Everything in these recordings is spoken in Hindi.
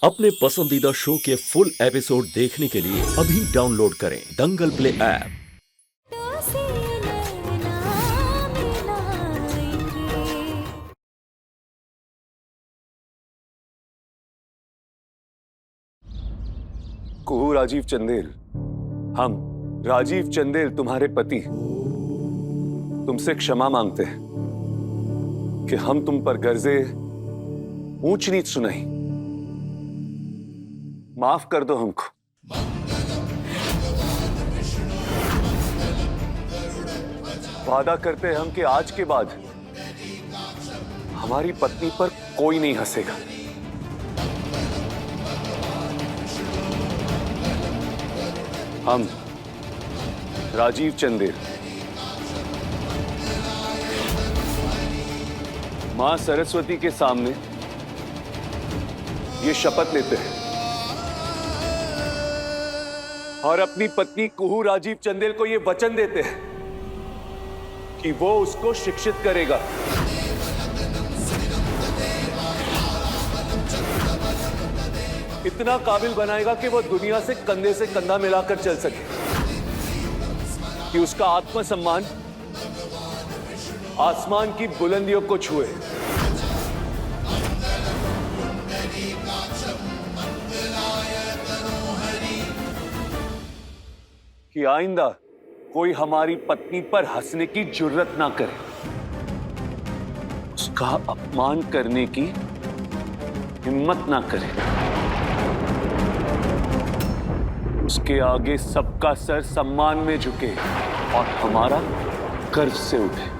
अपने पसंदीदा शो के फुल एपिसोड देखने के लिए अभी डाउनलोड करें दंगल प्ले ऐप। कुहू राजीव चंदेल, हम राजीव चंदेल तुम्हारे पति तुमसे क्षमा मांगते हैं कि हम तुम पर गर्जे ऊंच नीच सुनाई। माफ कर दो हमको। वादा करते हैं हम कि आज के बाद हमारी पत्नी पर कोई नहीं हंसेगा। हम राजीव चंदेल मां सरस्वती के सामने ये शपथ लेते हैं और अपनी पत्नी कुहू राजीव चंदेल को ये वचन देते हैं कि वो उसको शिक्षित करेगा, इतना काबिल बनाएगा कि वो दुनिया से कंधा मिलाकर चल सके, कि उसका आत्मसम्मान आसमान की बुलंदियों को छुए। कि आइंदा कोई हमारी पत्नी पर हंसने की जुर्रत ना करे, उसका अपमान करने की हिम्मत ना करे, उसके आगे सबका सर सम्मान में झुके और हमारा गर्व से उठे।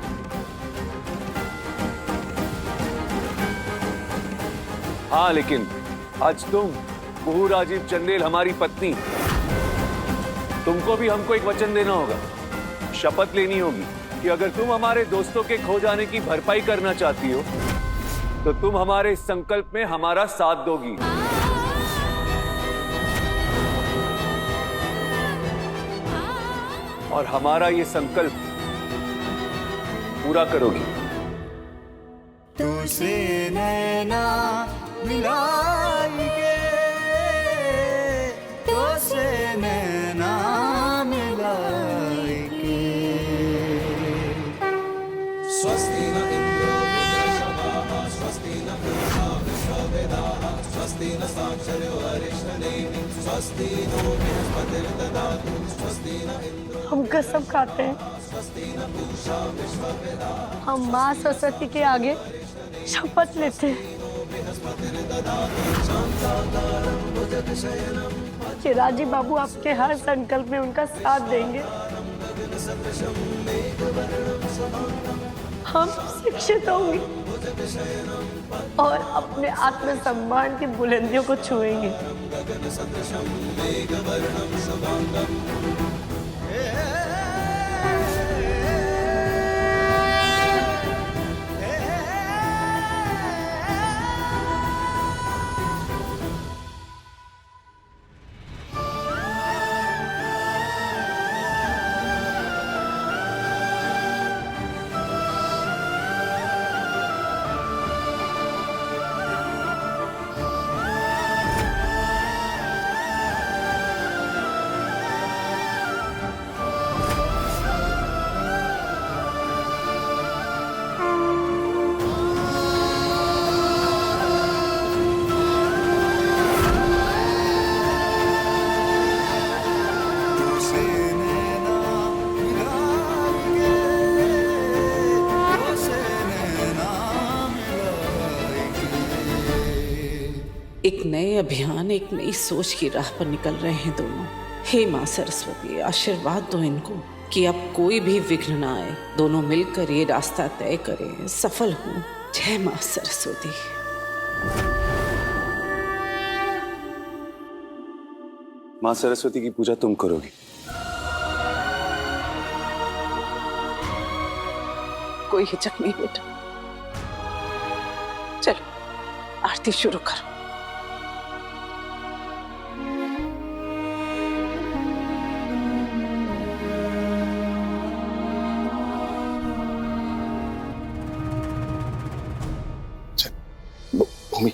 हाँ, लेकिन आज तुम कुहू राजीव चंदेल हमारी पत्नी, तुमको भी हमको एक वचन देना होगा, शपथ लेनी होगी कि अगर तुम हमारे दोस्तों के खो जाने की भरपाई करना चाहती हो तो तुम हमारे इस संकल्प में हमारा साथ दोगी। और हमारा ये संकल्प पूरा करोगी। तुझसे नैना मिलाएंगे, तुझसे नैना मिलाएंगे। स्वस्ति न इंद्रो वृद्धश्रवाः, स्वस्ति न पूषा विश्ववेदाः, स्वस्ति न साक्षरो अरिष्टनेमिः, स्वस्ति नो बृहस्पतिर्दधातु, स्वस्ति न इंद्रो। हम कसम खाते हैं हम माँ सरस्वती के आगे शपथ लेते हैं कि राजीव बाबू आपके हर संकल्प में उनका साथ देंगे। हम शिक्षित होंगे और अपने आत्मसम्मान की बुलंदियों को छुएंगे। एक नए अभियान, एक नई सोच की राह पर निकल रहे हैं दोनों। हे माँ सरस्वती, आशीर्वाद दो इनको कि अब कोई भी विघ्न ना आए, दोनों मिलकर ये रास्ता तय करें, सफल हों। जय माँ सरस्वती। मां सरस्वती की पूजा तुम करोगी। कोई हिचक नहीं बेटा, चलो आरती शुरू करो। भूमि,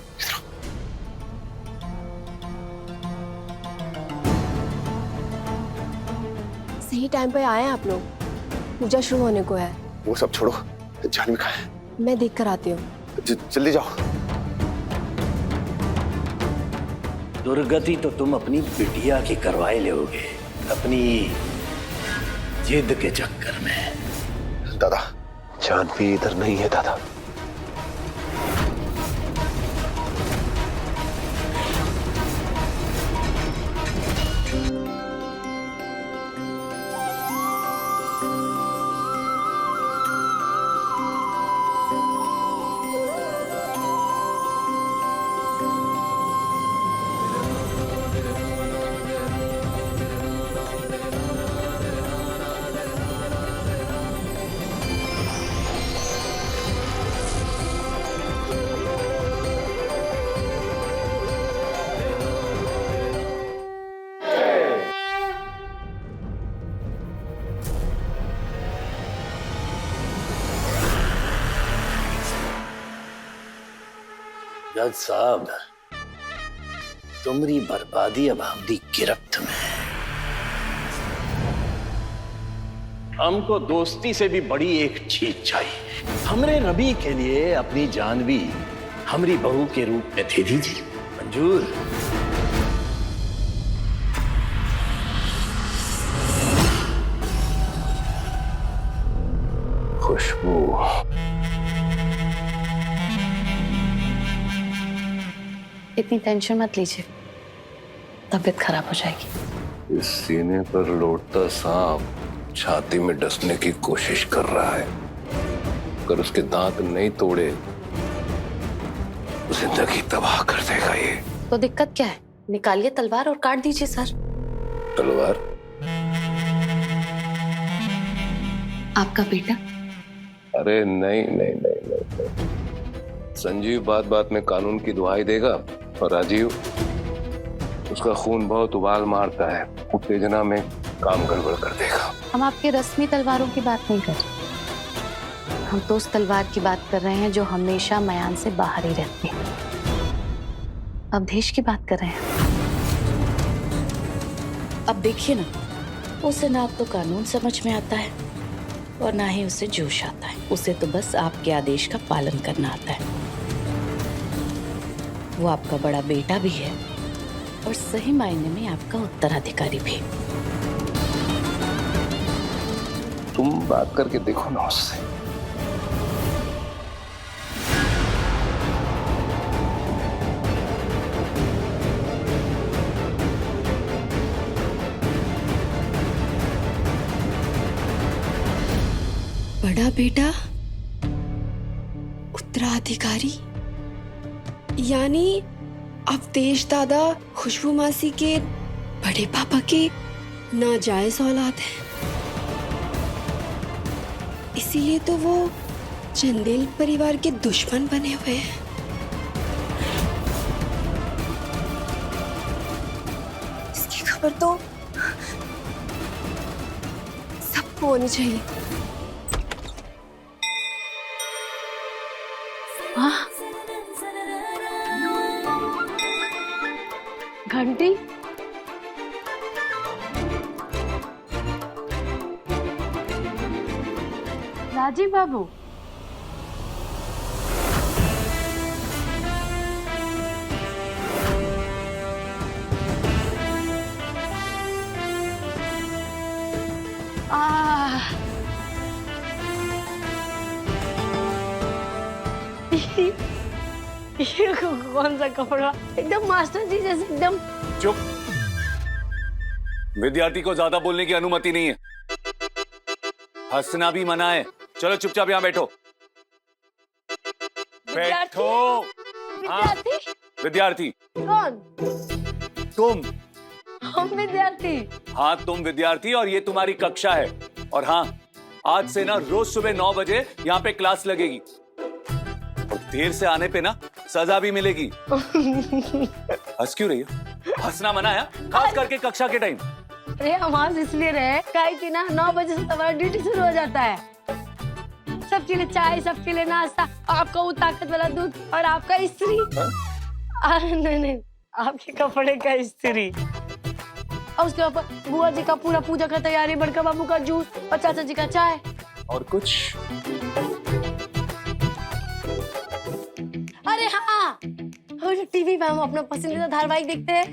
सही टाइम पे आए हैं आप लोग। पूजा शुरू होने को है। वो सब छोड़ो, जान में कहाँ है? मैं देख कर आती हूँ। जल्दी जाओ। दुर्गति तो तुम अपनी बिटिया की करवाए लोगे, अपनी जिद के चक्कर में। दादा, जानवी इधर नहीं है दादा। जज साहब, तुम्हारी बर्बादी अब हमारी गिरफ्त में है। हमको दोस्ती से भी बड़ी एक चीज चाहिए। हमरे रवि के लिए अपनी जानवी हमारी बहू के रूप में दे दीजिए। मंजूर? खुशबू, इतनी टेंशन मत लीजिए, तबीयत खराब हो जाएगी। इस सीने पर लौटता सांप छाती में डसने की कोशिश कर रहा है। अगर उसके दांत नहीं तोड़े तो जिंदगी तबाह कर देगा ये। तो दिक्कत क्या है? निकालिए तलवार और काट दीजिए सर। तलवार? आपका बेटा? अरे नहीं नहीं नहीं नहीं, नहीं। संजीव बात बात में कानून की दुहाई देगा और राजीव, उसका खून बहुत उबाल मारता है, उत्तेजना में काम गड़बड़ कर देगा। हम आपके रस्मी तलवारों की बात नहीं कर रहे, हम तो उस तलवार की बात कर रहे हैं जो हमेशा मयान से बाहर ही रहती है। अवधेश की बात कर रहे हैं। अब देखिए ना, उसे ना तो कानून समझ में आता है और ना ही उसे जोश आता है। उसे तो बस आपके आदेश का पालन करना आता है। वो आपका बड़ा बेटा भी है और सही मायने में आपका उत्तराधिकारी भी। तुम बात करके देखो ना उससे। बड़ा बेटा उत्तराधिकारी, यानी अवधेश दादा खुशबू मासी के बड़े पापा के नाजायज औलाद है। इसीलिए तो वो चंदेल परिवार के दुश्मन बने हुए हैं। इसकी खबर तो सबको होनी चाहिए। घंटी? राजीव बाबू, ये कौन सा कपड़ा? एकदम मास्टर जी जैसे एकदम। चुप। विद्यार्थी को ज्यादा बोलने की अनुमति नहीं है, हंसना भी मना है। चलो चुपचाप यहाँ बैठो। बैठो। विद्यार्थी? विद्यार्थी कौन? तुम। हम विद्यार्थी? हाँ तुम विद्यार्थी और ये तुम्हारी कक्षा है। और हाँ, आज से ना रोज सुबह 9 बजे यहाँ पे क्लास लगेगी और देर से आने पे ना सजा भी मिलेगी। हंस क्यों रही है? हंसना मना है, खास करके कक्षा के टाइम। अरे हम हंस इसलिए रहे काहे कि ना 9 बजे से तुम्हारा ड्यूटी शुरू हो जाता है। सबके लिए चाय, सबके लिए नाश्ता, आपका वो ताकत वाला दूध और आपका इस्त्री। नहीं नहीं, आपके कपड़े का इस्त्री। और उसके ऊपर बुआ जी का पूरा पूजा का तैयारी, बड़का बाबू का जूस और चाचा जी का चाय। और कुछ? अरे हाँ, और टीवी पे हम अपना पसंदीदा धारावाहिक देखते हैं,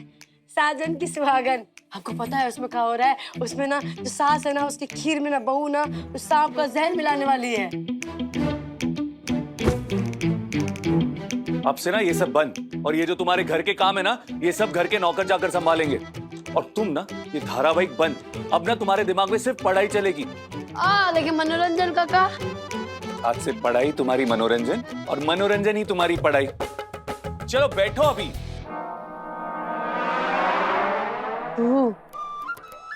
साजन की सुहागन। आपको पता है उसमें क्या हो रहा है? उसमें ना जो सास है ना, उसकी खीर में ना बहू ना उस सांप का जहर मिलाने वाली है। अब से ना ये सब बंद, और ये जो तुम्हारे घर के काम है ना, ये सब घर के नौकर जाकर संभालेंगे। और तुम ना ये धारावाहिक बंद। अब ना तुम्हारे दिमाग में सिर्फ पढ़ाई चलेगी। लेकिन मनोरंजन का क्या? आज से पढ़ाई तुम्हारी मनोरंजन और मनोरंजन ही तुम्हारी पढ़ाई। चलो बैठो अभी।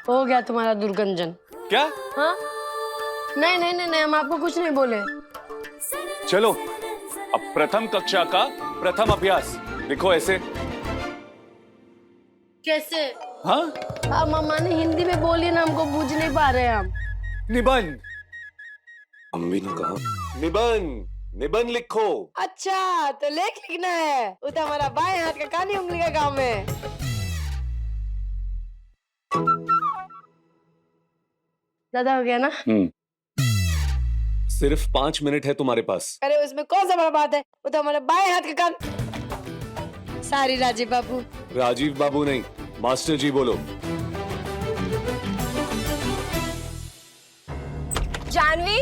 हो गया तुम्हारा दुर्गंजन। क्या? हाँ? नहीं नहीं नहीं नहीं, हम आपको कुछ नहीं बोले। चलो अब प्रथम कक्षा का प्रथम अभ्यास लिखो ऐसे। कैसे? हाँ? मम्मा ने हिंदी में बोली ना, हमको बूझ नहीं पा रहे हम। निबंध। अम्मी ने कहा निबंध लिखो। अच्छा, तो लेख लिखना है। वो तो हमारा बाएं हाथ का काली उंगली का काम है। दादा हो गया ना? सिर्फ 5 मिनट है तुम्हारे पास। अरे उसमें कौन सा बड़ा बात है? वो तो हमारे बाएं हाथ का काम। सारी राजीव बाबू। राजीव बाबू नहीं, मास्टर जी बोलो। जानवी,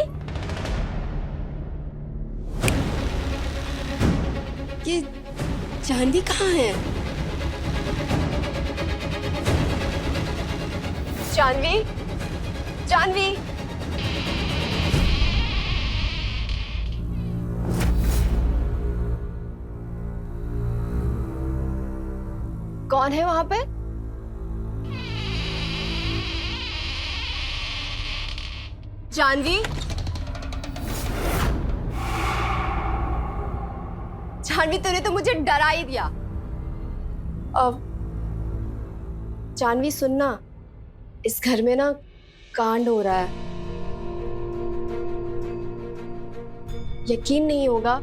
ये जानवी कहाँ है? जानवी, जानवी। कौन है वहां पे? जानवी, जानवी तूने तो मुझे डरा ही दिया। अब जानवी सुनना, इस घर में ना कांड हो रहा है। यकीन नहीं होगा,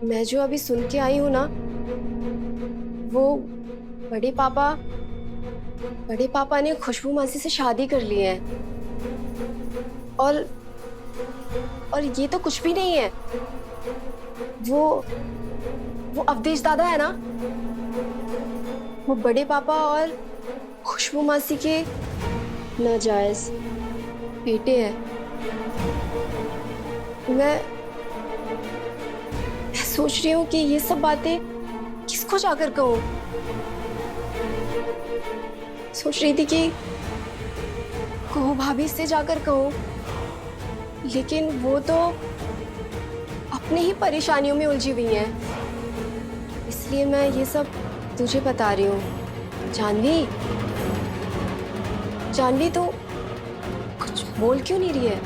मैं जो अभी सुन के आई हूं ना, वो बड़े पापा ने खुशबू मासी से शादी कर ली है। और ये तो कुछ भी नहीं है। वो अवधेश दादा है ना, वो बड़े पापा और खुशबू मासी के नाजायज बेटे हैं। मैं सोच रही हूँ कि ये सब बातें किसको जाकर कहूँ। सोच रही थी कि कहूँ भाभी से जाकर कहूँ, लेकिन वो तो अपने ही परेशानियों में उलझी हुई हैं। इसलिए मैं ये सब तुझे बता रही हूँ। जानवी तो कुछ बोल क्यों नहीं रही है?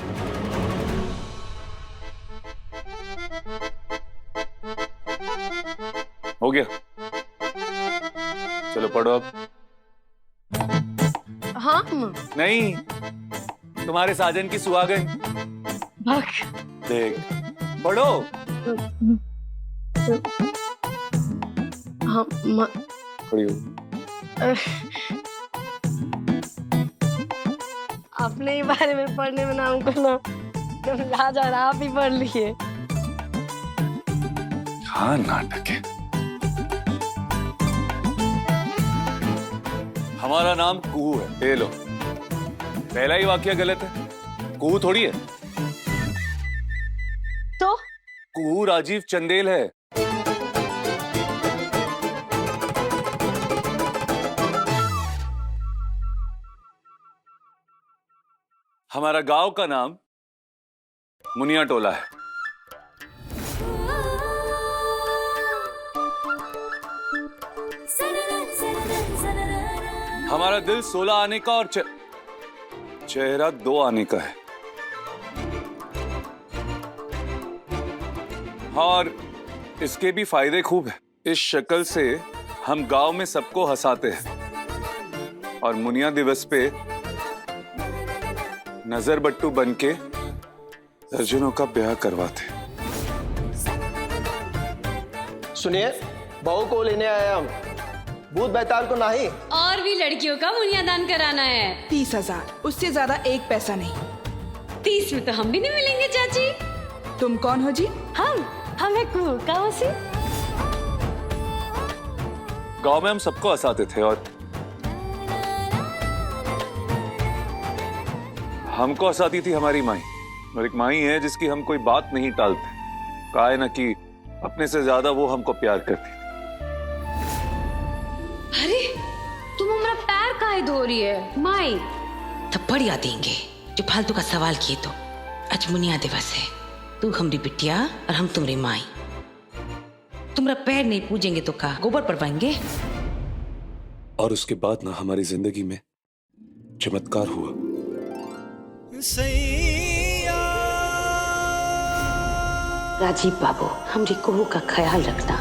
हो गया, चलो पढ़ो अब। हाँ नहीं, तुम्हारे साजन की सुहागन। देख, पढ़ो। हाँ खड़ी हो। अपने ही बारे में पढ़ने में ना हमको ना लाज आ रहा, आप ही पढ़ लिए। हाँ, नाटक है। हमारा नाम कुहू है, ये लो। पहला ही वाक्य गलत है, कुहू थोड़ी है। तो कुहू राजीव चंदेल है। हमारा गांव का नाम मुनिया टोला है। हमारा दिल 16 आने का और चेहरा 2 आने का है। और इसके भी फायदे खूब है। इस शक्ल से हम गांव में सबको हंसाते हैं और मुनिया दिवस पे नजर बट्टू बनके दर्जनों का ब्याह करवाते। सुनिए, बहू को लेने आए हम। भूत बैताल को नहीं। और भी लड़कियों का मुनियादान कराना है। 30,000, उससे ज्यादा एक पैसा नहीं। 30 में तो हम भी नहीं मिलेंगे चाची। तुम कौन हो जी? हम है कुहू का मौसी। गांव में हम सबको हंसाते थे और हमको हंसाती थी हमारी माई। और एक माई है जिसकी हम कोई बात नहीं टालते। कहा है ना कि अपने से ज्यादा वो हमको प्यार करती। अरे तुम हमारा पैर काहे धो रही है माई? थप्पड़ याद देंगे जो फालतू का सवाल किए तो। आज मुनिया दिवस है, तू हमारी बिटिया और हम तुम्हारी माई। तुम्हारा पैर नहीं पूजेंगे तो का गोबर परवाएंगे? और उसके बाद ना हमारी जिंदगी में चमत्कार हुआ। राजीव बाबू, हमारी कुहू का ख्याल रखना।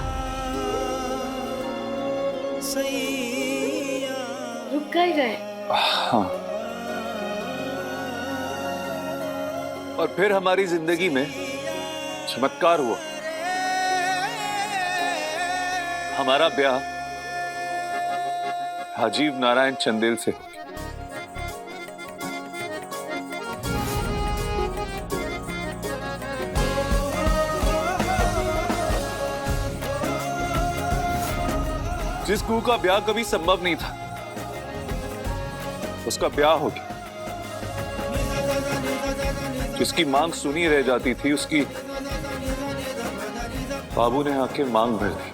रुक गए। हाँ। और फिर हमारी जिंदगी में चमत्कार हुआ। हमारा ब्याह राजीव नारायण चंदेल से। जिस कुहू का ब्याह कभी संभव नहीं था, उसका ब्याह हो गया। जिसकी मांग सुनी रह जाती थी, उसकी बाबू ने आके मांग भर दी।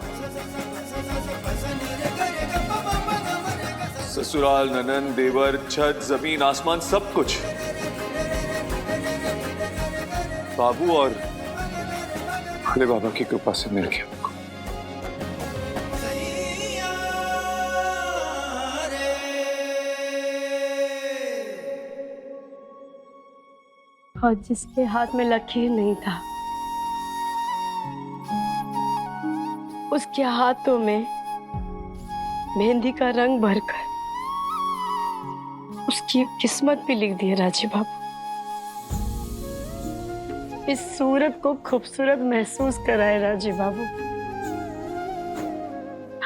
ससुराल, ननन, देवर, छत, जमीन, आसमान, सब कुछ बाबू और भोले बाबा की कृपा से मिल गया। और जिसके हाथ में लकीर नहीं था, उसके हाथों में मेहंदी का रंग भरकर उसकी किस्मत भी लिख दी है राजीव बाबू। इस सूरत को खूबसूरत महसूस कराए राजीव बाबू।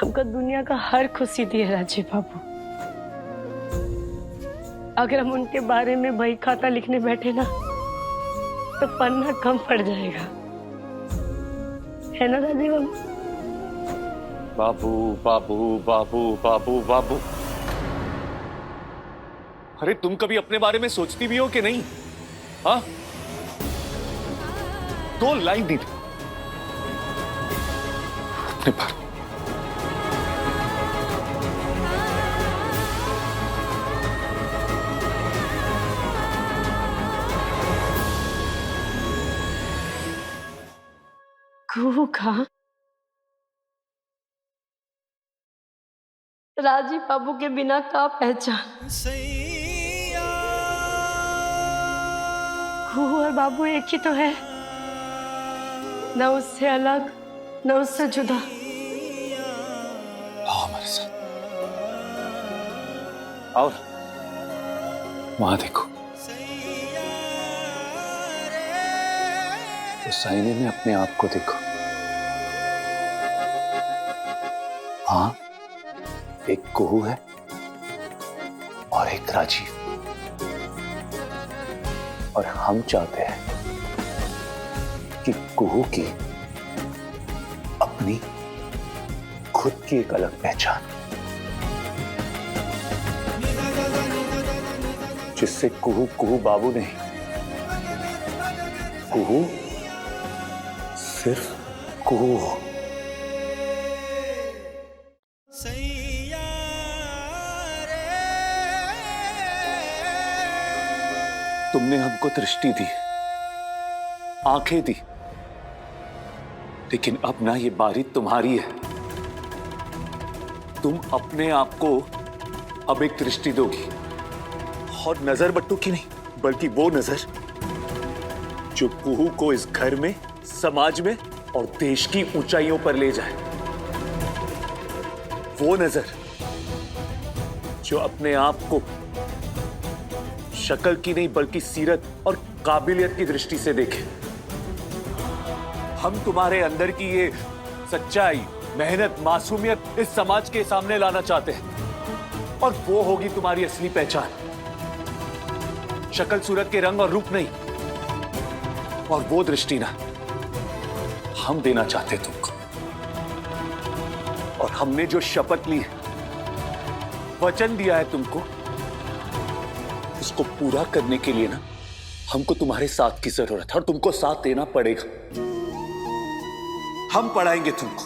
हमको दुनिया का हर खुशी दी है राजीव बाबू। अगर हम उनके बारे में बही खाता लिखने बैठे ना तो पन्ना कम पड़ जाएगा, है ना राजीव बाबू? बाबू बाबू बाबू बाबू बाबू। अरे तुम कभी अपने बारे में सोचती भी हो कि नहीं? हाँ, 2 लाइन नहीं अपने बारे। कुहू का राजीव बाबू के बिना का पहचान। कुहू और बाबू एक ही तो है, न उससे अलग न उससे जुदा। आओ हमारे साथ। और वहां देखो, उस आईने में अपने आप को देखो। हाँ, एक कुहू है और एक राजीव। और हम चाहते हैं कि कुहू की अपनी खुद की एक अलग पहचान, जिससे कुहू कुहू बाबू नहीं, कुहू सिर्फ कुहू हो। तुमने हमको दृष्टि दी, आंखें दी, लेकिन अब ना ये बारी तुम्हारी है। तुम अपने आप को अब एक दृष्टि दोगी, और नजर बट्टू की नहीं, बल्कि वो नजर जो कुहू को इस घर में, समाज में और देश की ऊंचाइयों पर ले जाए। वो नजर जो अपने आप को शक्ल की नहीं बल्कि सीरत और काबिलियत की दृष्टि से देखे। हम तुम्हारे अंदर की ये सच्चाई, मेहनत, मासूमियत इस समाज के सामने लाना चाहते हैं, और वो होगी तुम्हारी असली पहचान। शक्ल सूरत के रंग और रूप नहीं, और वो दृष्टि ना हम देना चाहते तुमको। और हमने जो शपथ ली है, वचन दिया है तुमको, उसको पूरा करने के लिए ना हमको तुम्हारे साथ की जरूरत है, और तुमको साथ देना पड़ेगा। हम पढ़ाएंगे तुमको,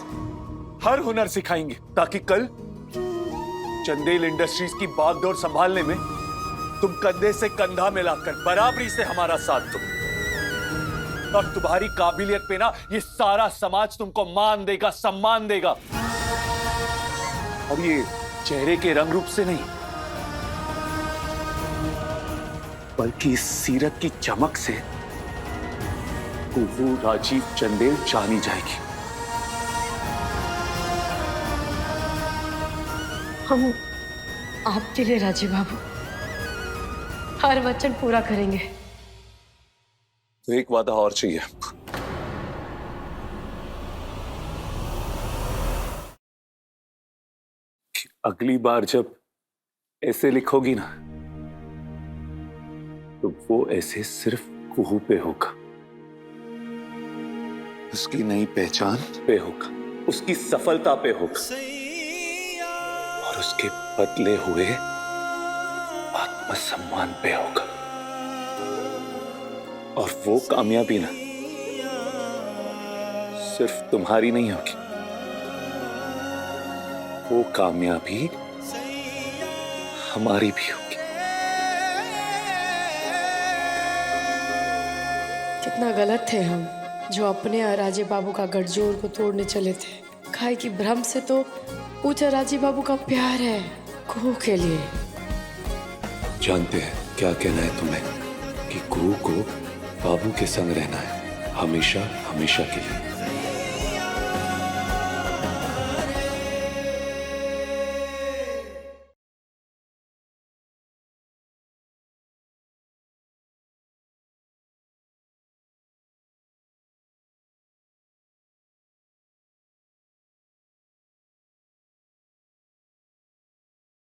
हर हुनर सिखाएंगे, ताकि कल चंदेल इंडस्ट्रीज की बागडोर संभालने में तुम कंधे से कंधा मिलाकर बराबरी से हमारा साथ दो। और तुम्हारी काबिलियत पे ना ये सारा समाज तुमको मान देगा, सम्मान देगा। और ये चेहरे के रंग रूप से नहीं, बल्कि इस सीरत की चमक से कुहू राजीव चंदेल जानी जाएगी। हम आपके लिए राजीव बाबू हर वचन पूरा करेंगे। तो एक वादा और चाहिए हमको। कि अगली बार जब ऐसे लिखोगी ना, तो वो ऐसे सिर्फ कुहू पे होगा, उसकी नई पहचान पे होगा, उसकी सफलता पे होगा, और उसके बदले हुए आत्मसम्मान पे होगा। और वो कामयाबी ना सिर्फ तुम्हारी नहीं होगी, वो कामयाबी हमारी भी होगी। कितना गलत थे हम जो अपने और राजीव बाबू का गठजोड़ को तोड़ने चले थे। काहे की भ्रम से तो पूछा राजीव बाबू का प्यार है कुहू के लिए। जानते हैं क्या कहना है तुम्हें, कि कुहू को बाबू के संग रहना है, हमेशा हमेशा के लिए।